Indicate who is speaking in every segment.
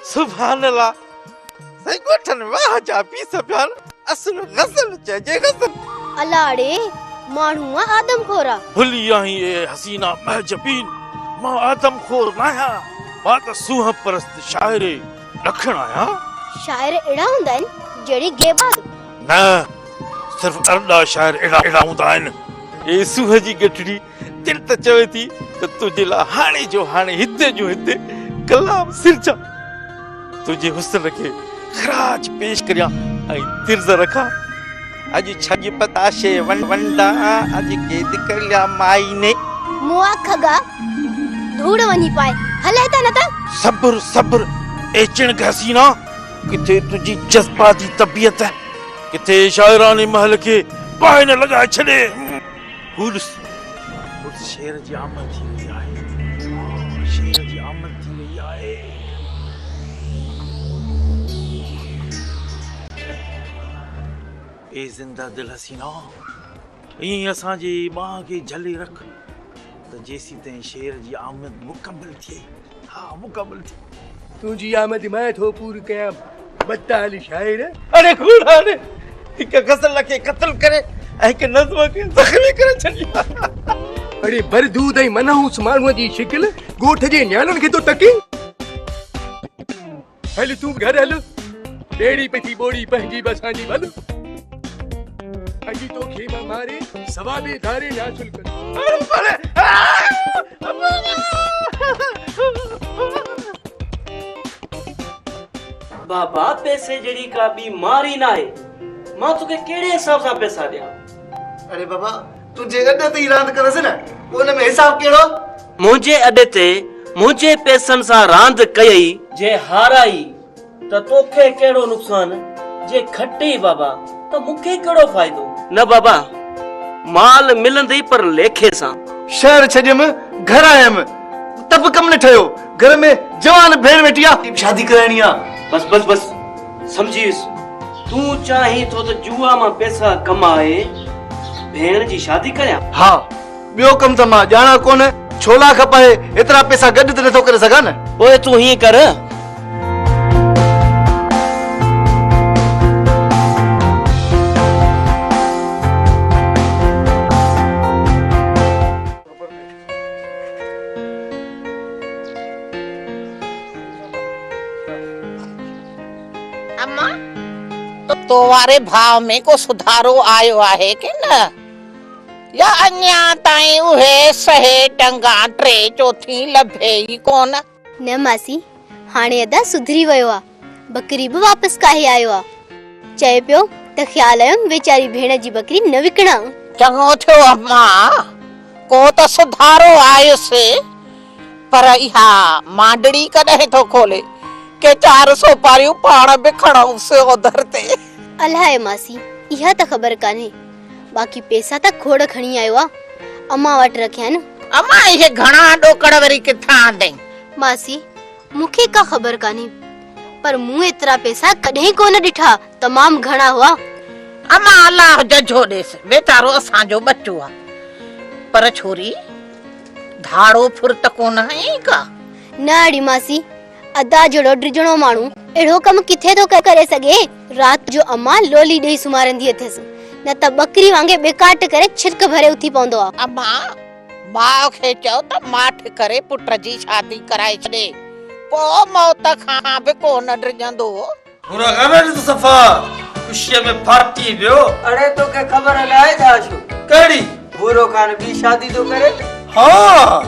Speaker 1: सुभान अल्लाह सही गोठन वाह जा पी सफियान असल गजल चजे गजल
Speaker 2: अलाड़े माण्हू आदम खोरा
Speaker 1: भुली आई ए हसीना महजबीन मां आदम खोर नाया मां त सूह परस्त शायर ॾखण आया
Speaker 2: शायर एड़ा हुंदा आहिनि जड़ी गेबाद
Speaker 1: न सिर्फ अरड़ा शायर एड़ा हूंदा आहिनि ए सूह जी गठड़ी दिल त चवे थी त तुझे ला हाणे जो हाणे हिते जो हिते कलाम सिरजा तुझे हुस्न के खराज पेश करिया ऐं तिर्ज़ रखा अज छज पताशे वंडा अज केद कर लिया माई ने
Speaker 2: मुआ खगा धूड़ वनी पाए हले त न त
Speaker 1: सब्र सब्र ए चिण हसीना किथे तुझी जज्बाती तबीयत है किथे शायरानी महल के पाए न लगा छड़े हुर्स शेर जी आमद थी गई आहे शेर जी आमद थी गई आहे ए जिंदा दिल हसीना ई असा जी मां के झली रख त जेसी ते शेर जी आमद मुकम्मल थी हां मुकम्मल थी
Speaker 3: तुझी आमद मैं थो पूर कया बताल शायर
Speaker 1: अरे खूड़ा ने एक गजल के कत्ल करे एक नज़्म के जख्मी करे छलिया
Speaker 3: अरे बरदूद ऐं मनहूस माण्हूअ जी शिकिल ॻोठ जे न्याणनि खे तो टकी हल तूं घर हल ॿेड़ी पई थी ॿोड़ी पंहिंजी बसांजी भल अॼु तोखे मां मारे सवाबे धारे नासुल कर
Speaker 4: बाबा पैसे जड़ी का बीमारी ना है मां तुके केड़े हिसाब से पैसा दिया
Speaker 5: अरे बाबा तू जे अड्डे ते रांद करस न उन में हिसाब केड़ो
Speaker 4: मुझे अड्डे ते मुझे पैसन सा रांद कई जे हाराई त तोखे केड़ो नुकसान जे खटी बाबा तो मुखे केड़ो फायदो न बाबा माल मिलंदी पर लेखे सा
Speaker 5: शहर छजम घर आयम तब कम न ठयो घर में जवान भेण वेटिया शादी करानी आ
Speaker 4: बस बस बस समझीस तू चाहे तो जुआ में पैसा कमाए भेण जी शादी करया
Speaker 5: हां बियो कम त मां जाना कोन छोला खपाए इतरा पैसा गड त नथो करे सगा न
Speaker 4: ओए तू ही कर
Speaker 6: तो वारे भाव में को सुधारो आयो आहे कि न या अन्या ताई उहे सहे टंगा ट्रे चौथी लभे ही कोन
Speaker 2: न मासी हाणे अदा सुधरी वयो आ बकरी भी वापस काहे आयो आ चए पियो त ख्याल आयो बेचारी भेण जी बकरी न विकणा
Speaker 6: चङो थियो अम्मा को तो सुधारो आयो से पर इहा मांडड़ी कॾहिं तो खोले के 400 पारियूं पाण बिखणऊं से उधर ते
Speaker 2: अलाए मासी इहा त खबर काने बाकी पैसा त खोड़ खणी आयो आ अम्मा वट रखिया न
Speaker 6: अम्मा ये घणा डोकड़ वरी किथा आंदई
Speaker 2: मासी मुखे का खबर काने पर मु इतरा पैसा कॾहिं कोन ॾिठा तमाम घणा हुआ
Speaker 6: अम्मा अल्लाह जजो देस बेचारो असांजो बच्चो आ पर छोरी धाड़ो फुर्त कोन है का
Speaker 2: न अड़ी मासी अदा जड़ो ड्रिजणो माण्हू एड़ो कम किथे तो करे सके रात जो अम्मा लोली ॾेई सुमारंदी अथस न त बकरी वांगे बेकाट करे छिरक भरे उथी पवंदो आ
Speaker 6: अम्मा मां खे चओ त माठ करे पुट जी शादी कराए छॾे पो मौत खां बि कोन ड्रिजंदो
Speaker 5: पूरा गाना तो सफा खुशी में पार्टी बियो
Speaker 4: अरे तो के खबर लाए दाशु
Speaker 5: कड़ी
Speaker 4: भूरो खान भी शादी तो करे
Speaker 5: हां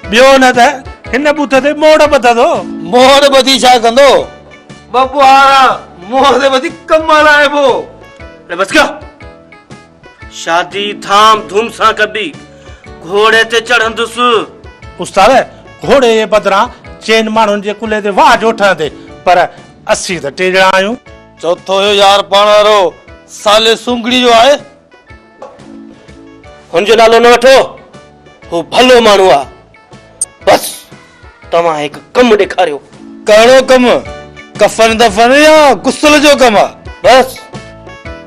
Speaker 1: बियो न त हिन बूथ ते मोड़ बता दो
Speaker 5: मोहर बदी छा कंदो बबुआ मोहर बदी कमाल आए वो
Speaker 4: अरे बस क्या शादी धाम धूम सा कबी घोड़े ते चढ़ंदुस
Speaker 7: उस्ताद घोड़े जे बदरां चेन माण्हुनि जे कुले ते वाह जोठा ते पर असी त टे ॼणा आहियूं
Speaker 5: चौथो यो यार पाणारो साले सुंगड़ी जो आए
Speaker 4: हुनजो नालो न वठो हू भलो माण्हू आ बस तव्हां हिकु कमु ॾेखारियो
Speaker 5: कहिड़ो कम कफन दफन या गुस्ल जो कम आ
Speaker 4: बस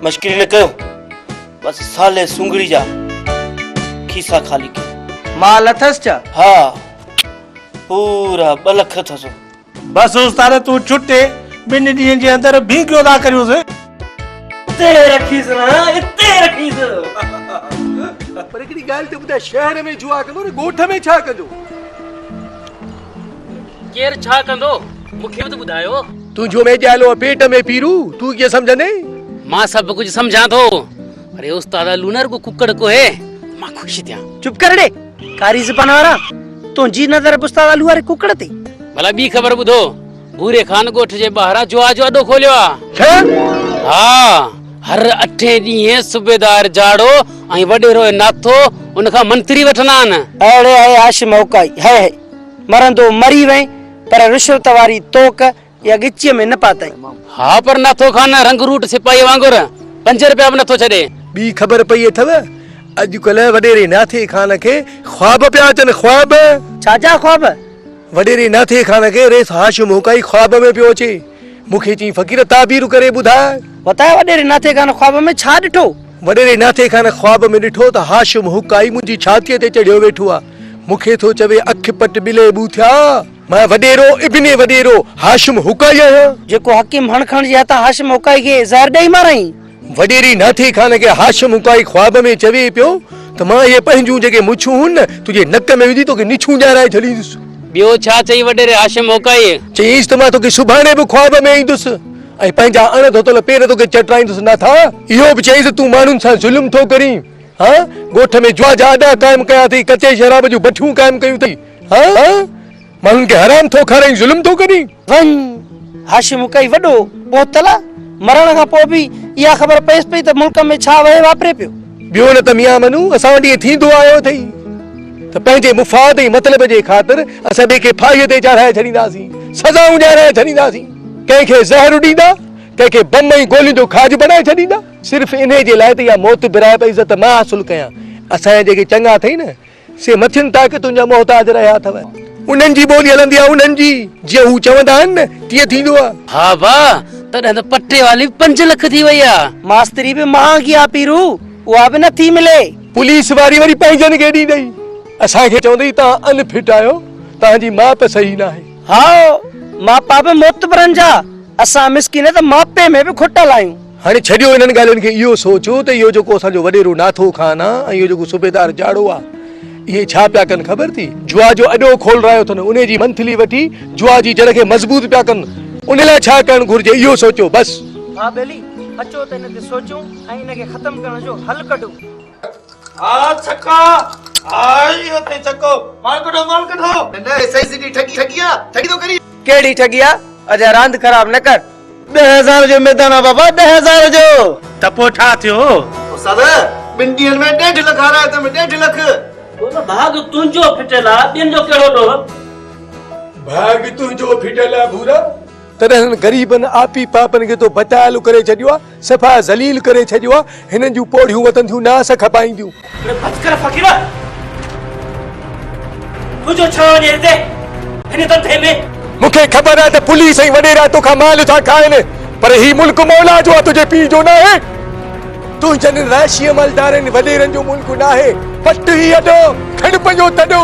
Speaker 4: मश्किल न कयो बस साले सुंगड़ी जा खीसा खाली कयो
Speaker 5: माल अथस छा
Speaker 4: हा पूरा 2 लख अथसि।
Speaker 7: बस उस्ताद तू छुट्टे 2 ॾींहंनि जे अंदरि भीगियो था करियोसि।
Speaker 4: इते रखीसि ना, इते रखीसि।
Speaker 3: पर हिकिड़ी ॻाल्हि त ॿुधाए, शहर में जुआ कंदो न ॻोठ में छा कंदो?
Speaker 8: केर छा कंदो मूंखे बि त ॿुधायो।
Speaker 3: तुंहिंजो में ॼालो पेट में पीरू, तूं कीअं सम्झंदे?
Speaker 8: मां सभु कुझु सम्झां थो। अरे उस्ताद लूनर को कुकड़ को है मां ख़ुशि थियां।
Speaker 9: चुप कर रे कारी ज़बान वारा, तुंहिंजी नज़र उस्ताद आलू वारे कुकड़ ते।
Speaker 8: भला ॿी ख़बर ॿुधो, भूरे खान ॻोठ जे ॿाहिरां जुआ जो अॾो खोलियो आहे।
Speaker 3: छा?
Speaker 8: हा, हर 8 ॾींहं सूबेदार जाड़ो ऐं वॾेरो नाथो उनखां मंत्री वठंदा आहिनि।
Speaker 9: अड़े है हाशिम औकाई है मरंदो मरी वई, पर रिश्वत वारी तोक या गिचीअ में न पाताई।
Speaker 8: हा, पर नाथो खान रंग रूट सिपाही वांगुर 5 रुपया बि नथो छॾे।
Speaker 3: ॿी ख़बर पई अथव, अॼुकल्ह वॾेरे नाथे खान खे ख्वाब पिया अचनि। ख्वाब
Speaker 9: छाजा ख्वाब?
Speaker 3: वॾेरे नाथे खान खे रेस हाशिम हुकाई ख्वाब में पियो अचे। मूंखे चई फ़कीर ताबीर करे ॿुधाए।
Speaker 9: बताए वॾेरे नाथे खान ख्वाब में छा ॾिठो?
Speaker 3: वॾेरे नाथे खान ख्वाब में ॾिठो त हाशिम हुकाई मुंहिंजी छातीअ ते चढ़ियो वेठो आहे। मूंखे थो चवे अखि पट बिले बूथिया, मां वॾेरो इब्ने वॾेरो हाशिम हुकाई आहियां,
Speaker 9: जेको हकीम हणखण जे हथां हाशिम औकाई खे ज़हर ॾेई माराई।
Speaker 3: वॾेरी नाथे खान खे हाशिम हुकाई ख्वाब में चवे पियो त मां इहे पंहिंजूं जेके मुछूं हुन तुंहिंजे नक में विझी तोखे निछूं ॼाराए छॾींदुसि।
Speaker 8: ॿियो छा चई वॾेरे हाशिम होकाई?
Speaker 3: चईंसि त मां तोखे सुभाणे बि ख्वाब में ईंदुसि ऐं पंहिंजा अण धोतल पेर तोखे चटाईंदुसि। नथा इहो बि चईंसि तूं माण्हुनि सां ज़ुल्म थो करीं। हा, ॻोठ में जुआ जा अॾा क़ाइमु कया अथई, कचे शराब जूं भठियूं क़ाइमु कयूं अथई। हा, माण्हुनि खे हराम थो खाराई, ज़ुल्म थो करीं।
Speaker 9: वञ हाशिम औकाई वॾो बोतल मरण खां पोइ बि इहा ख़बर पएसि पई त मुल्क में छा वहे वापरे पियो।
Speaker 3: ॿियो न त मियां मनू, असां वटि इहे थींदो आयो अथई त पंहिंजे मुफ़ाद ऐं मतिलब जे ख़ातिर असां ॿिए खे फाहीअ ते चाढ़ाए छॾींदासीं, सज़ाऊं ॾियाराए छॾींदासीं, कंहिंखे ज़हर ॾींदा, कंहिंखे बम ऐं गोलियुनि जो खाज बनाए छॾींदा, सिर्फ़ु इन जे लाइ त इहा मौत बिराए पई त मां हासिल कयां। असांजा जेके चङा अथई न, से मथियुनि ताक़तुनि जा मोहताज रहिया अथव। उन्हनि जी ॿोली हलंदी आहे, उन्हनि जी, जीअं हू चवंदा आहिनि न तीअं थींदो आहे।
Speaker 8: हा भाउ, तॾहिं त पटे वाली 5 लख थी वई आहे।
Speaker 9: मास्तरी बि महांगी आहे पीरू, उहा बि नथी मिले।
Speaker 3: पुलिस वारी वरी पंहिंजनि खे ॾींदई, असांखे चवंदई तव्हां अनफिट आहियो, तव्हांजी माप सही न आहे।
Speaker 9: हा, मापा बि मोतबरनि जा, असां मिसकिन त मापे में बि खुटल आहियूं।
Speaker 3: हाणे छॾियो इन्हनि ॻाल्हियुनि खे, इहो सोचो त इहो जेको असांजो वॾेरो नाथो खान आहे ऐं इहो जेको सूबेदार जाड़ो आहे, इहे छा पिया कनि ख़बर थी? जुआ जो अॾो खोल रहियो अथनि, उन जी मंथली वठी जुआ जी जड़ खे मज़बूत पिया कनि। उन लाइ छा करणु घुरिजे, इहो सोचो बस।
Speaker 9: हा बेली, अचो त इन ते सोचूं ऐं इन खे ख़तम करण जो हल कढूं।
Speaker 7: आ छक्का आई होते छक्को माल कढो
Speaker 5: न सही सिधी ठगी तो करी।
Speaker 9: केड़ी ठगिया? अजा रांद खराब न कर।
Speaker 5: 10,000 जो मैदान आहे बाबा, 10,000 जो।
Speaker 7: त पोइ छा थियो?
Speaker 5: उस्ताद 2 ॾींहनि में 1.5 लख हारायो अथमि, 1.5 लख।
Speaker 4: बोला भाग तुंहिंजो फिटल आहे, ॿियनि जो कहिड़ो ॾोह?
Speaker 3: भाग तुंहिंजो फिटल आहे भूरा, तॾहिं ग़रीबनि आपी पापनि खे तो बचायल करे छॾियो आहे, सफ़ा ज़लील करे छॾियो आहे। हिननि जूं पोड़ियूं वतन थियूं नास खपाईंदियूं।
Speaker 4: बच कर फ़कीर, तुंहिंजो छा वञे हिते हिन धंधे में?
Speaker 3: मूंखे ख़बर आहे त पुलिस ऐं वॾेरा तोखां माल था खाइनि, पर ही मुल्क मौला जो आहे, तुंहिंजे पीउ जो न आहे। तुंहिंजनि राशीअ मालदारनि वॾेरनि जो मुल्क न आहे। पट ही अॾो, खण पंहिंजो तॾो,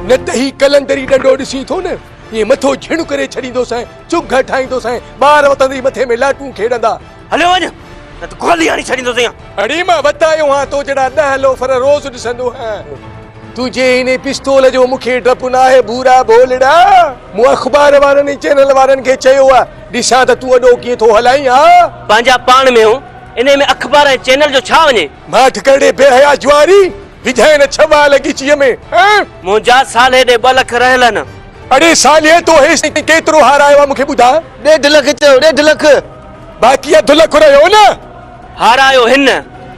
Speaker 3: न त ही कलंदरी डंडो ॾिसी थो न, ये मथो झिण करे छॾींदोसां, चुघ ठाहींदोसां, ॿार वतंदे मथे में लाटूं खेॾंदा।
Speaker 4: हलियो वञ, न त गोली हणी छॾींदोसीं।
Speaker 3: अड़े मां वतायो हां, तो जड़ा 10 लोफर रोज़ ॾिसंदो हां। तुझे इने पिस्तौल जो मूंखे डपु न आहे भूरा बोलड़ा। मूं अख़बार वारनि चैनल वारनि खे चयो आहे, ॾिसां त तूं अॾो कीअं थो हलाई। हा,
Speaker 4: पंहिंजा पाण में हूं, इन में अख़बार ऐं चैनल जो छा वञे?
Speaker 3: माठ करे बेहया ज्वारी विझाए न छवाल गिचीअ में।
Speaker 4: मुंहिंजा साल हेॾे 2 लख रहियल न।
Speaker 3: अड़े साले तो हेसि केतिरो हारायो आहे मूंखे ॿुधा।
Speaker 5: 1.5 लख चयो, 1.5 लख।
Speaker 3: बाक़ी 2 लख रहियो न।
Speaker 4: हारायो हिन,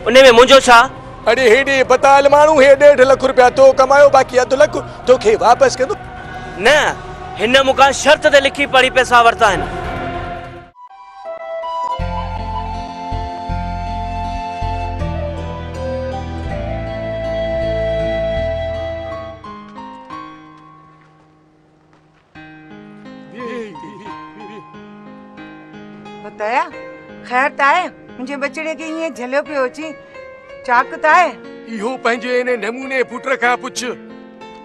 Speaker 4: उन में मुंहिंजो छा?
Speaker 3: अड़े हेॾे बताल माण्हू, हे 1.5 लख रुपया तो कमायो, बाक़ी 2 लख तोखे वापसि कंदो।
Speaker 4: न, हिन मूंखां शर्त ते लिखी पढ़ी पैसा वरिता आहिनि।
Speaker 10: बताया खैर ताए, मुझे बचड़े के ये झलियो पियो अची, चाक ताए।
Speaker 3: इहो पंहिंजे इन नमूने पुट खां पुछ।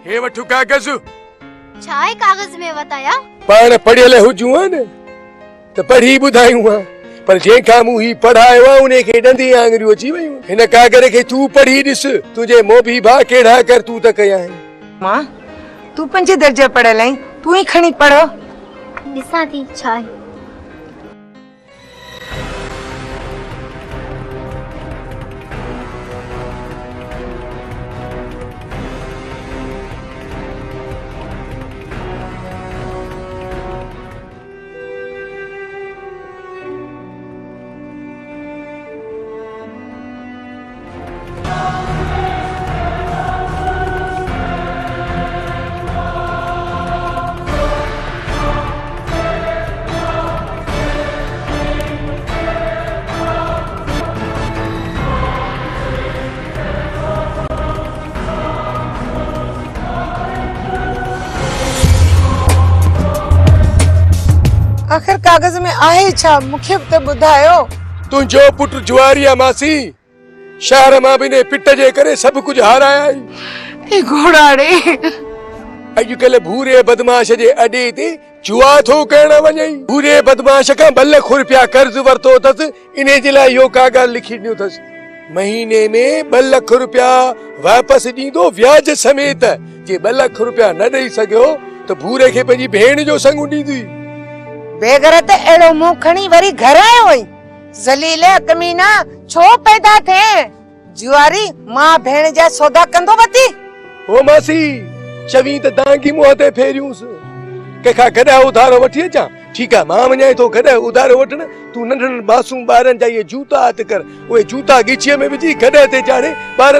Speaker 3: हे वठु कागज़,
Speaker 2: छाए कागज में बताया
Speaker 3: पाण पढ़ियल हुजूं हा न त पढ़ी ॿुधायूं हा पर जंहिंखां मूं ही पढ़ायो आहे उन खे ॾंदी आङरियूं अची वयूं हिन कागर खे तूं पढ़ी ॾिस तुंहिंजे मोबी भाउ कहिड़ा कर तूं त कया आहिनि
Speaker 10: मां तू 5 दर्जे पढ़ियल आहीं तू ही खणी पढ़ो
Speaker 2: ॾिसां थी छा आहे
Speaker 10: आखिर कागज में आहे छा मुखे त ॿुधायो
Speaker 3: तुंहिंजो पुटु जुआरिया मासी शहर मां बि ने पिट जे करे सभु कुझु हाराया
Speaker 10: ए घोड़ाड़े
Speaker 3: अॼुकल्ह भूरे बदमाश जे अॾे ते जुआ थो करण वञई भूरे बदमाश खां 2 लख रुपया कर्ज वरितो अथसि इन जे लाइ इहो कागज़ लिखी ॾिनो अथसि महीने में 2 लख रुपया वापसि ॾींदो व्याज समेत जे 2 लख रुपया न ॾेई सघियो त भूरे खे पंहिंजी भेण जो संग ॾींदी
Speaker 10: बेगर ते एड़ो मुंह खणी वरी घर आयो वई ज़लीले कमीना छो पैदा थे जुआरी मां भेण जा सौदा कंदो वती
Speaker 3: ओ मासी चवी त दांगी मुंह ते फेरियूंसि कंहिंखां कॾहिं उधारो वठी अचां ठीकु आहे मां वञां थो कॾहिं उधारो वठण तूं नंढड़नि मासूम ॿारनि जा इहे जूता हथ कर उहे जूता ॻिचीअ में विझी कॾहिं ते चाढ़े ॿारनि